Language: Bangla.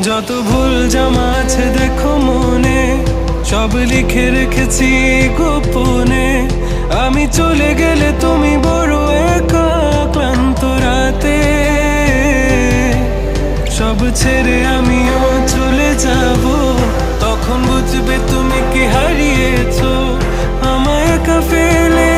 যত ভুল জামা আছে দেখো মনে, সব লিখে রেখেছি গোপনে। আমি চলে গেলে তুমি বড় একা ক্লান্ত রাতে, সব ছেড়ে আমিও চলে যাব। তখন বুঝবে তুমি কি হারিয়েছো, আমায় একা ফেলে